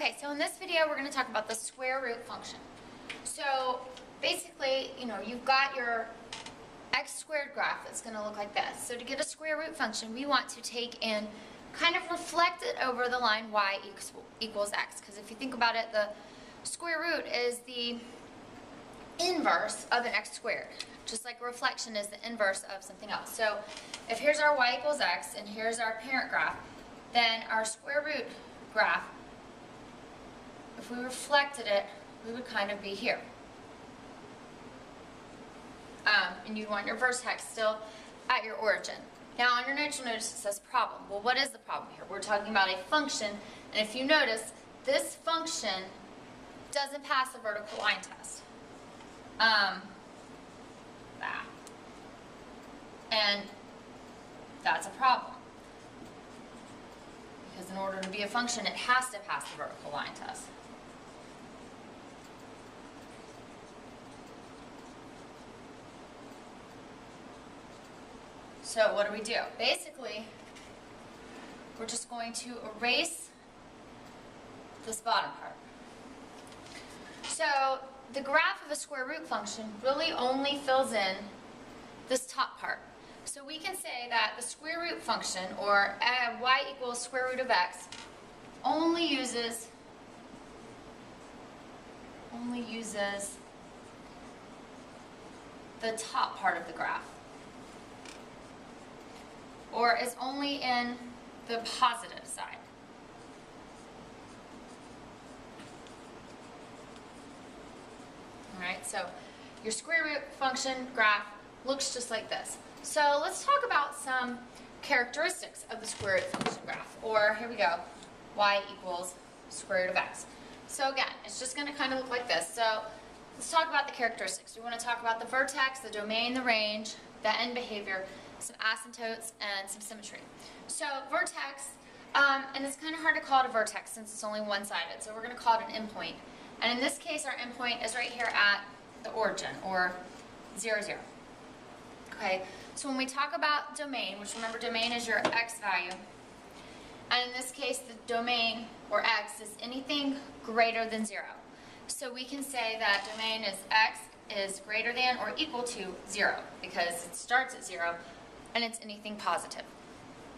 Okay, so in this video we're going to talk about the square root function. So basically, you've got your x squared graph that's going to look like this. So to get a square root function, we want to take and kind of reflect it over the line y equals x. Because if you think about it, the square root is the inverse of an x squared. Just like a reflection is the inverse of something else. So if here's our y equals x and here's our parent graph, then our square root graph, if we reflected it, we would kind of be here. And you'd want your vertex still at your origin. Now on your notes you'll notice it says problem. Well, what is the problem here? We're talking about a function, and if you notice, this function doesn't pass the vertical line test. And that's a problem. Because in order to be a function, it has to pass the vertical line test. So what do? Basically, we're just going to erase this bottom part. So the graph of a square root function really only fills in this top part. So we can say that the square root function, or y equals square root of x, only uses the top part of the graph, or is only in the positive side. Alright, so your square root function graph looks just like this. So let's talk about some characteristics of the square root function graph. Or here we go, y equals square root of x. So again, it's just going to kind of look like this. So let's talk about the characteristics. We want to talk about the vertex, the domain, the range, the end behavior, some asymptotes, and some symmetry. So vertex, and it's kind of hard to call it a vertex since it's only one-sided, so we're going to call it an endpoint. And in this case, our endpoint is right here at the origin, or 0, 0. Okay, so when we talk about domain, which remember domain is your x value, and in this case the domain, or x, is anything greater than 0. So we can say that domain is x is greater than or equal to 0, because it starts at 0, and it's anything positive.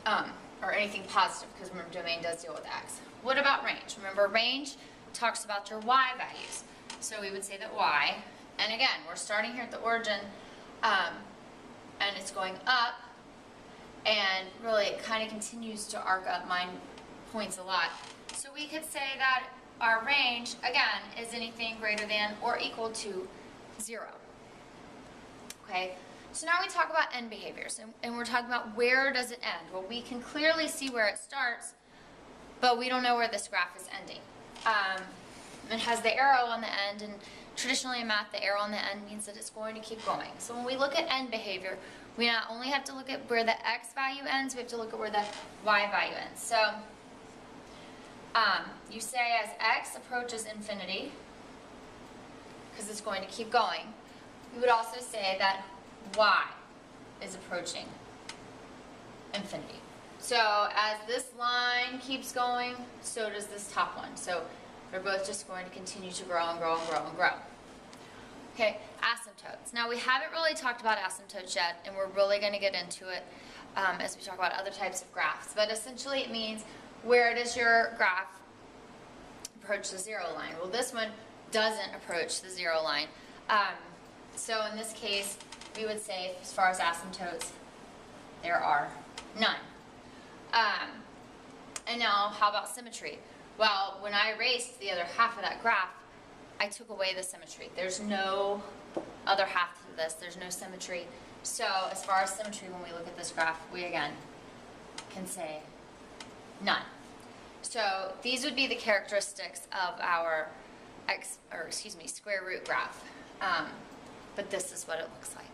Or anything positive, because remember domain does deal with x. What about range? Remember range talks about your y values. So we would say that y, and again, we're starting here at the origin, and it's going up, and really it kind of continues to arc up. Mine points a lot. So we could say that our range, again, is anything greater than or equal to 0. Okay, so now we talk about end behaviors, and we're talking about where does it end. Well, we can clearly see where it starts, but we don't know where this graph is ending. It has the arrow on the end, and traditionally in math, the arrow on the end means that it's going to keep going. So when we look at end behavior, we not only have to look at where the x value ends, we have to look at where the y value ends. So you say as x approaches infinity, because it's going to keep going, we would also say that y is approaching infinity. So as this line keeps going, so does this top one. So they're both just going to continue to grow and grow and grow and grow. Okay, asymptotes. Now we haven't really talked about asymptotes yet, and we're really going to get into it as we talk about other types of graphs. But essentially it means where does your graph approach the 0 line? Well, this one doesn't approach the 0 line. So in this case, we would say, as far as asymptotes, there are none. And now, how about symmetry? Well, when I erased the other half of that graph, I took away the symmetry. There's no other half to this. There's no symmetry. So as far as symmetry, when we look at this graph, we again can say none. So these would be the characteristics of our square root graph. But this is what it looks like.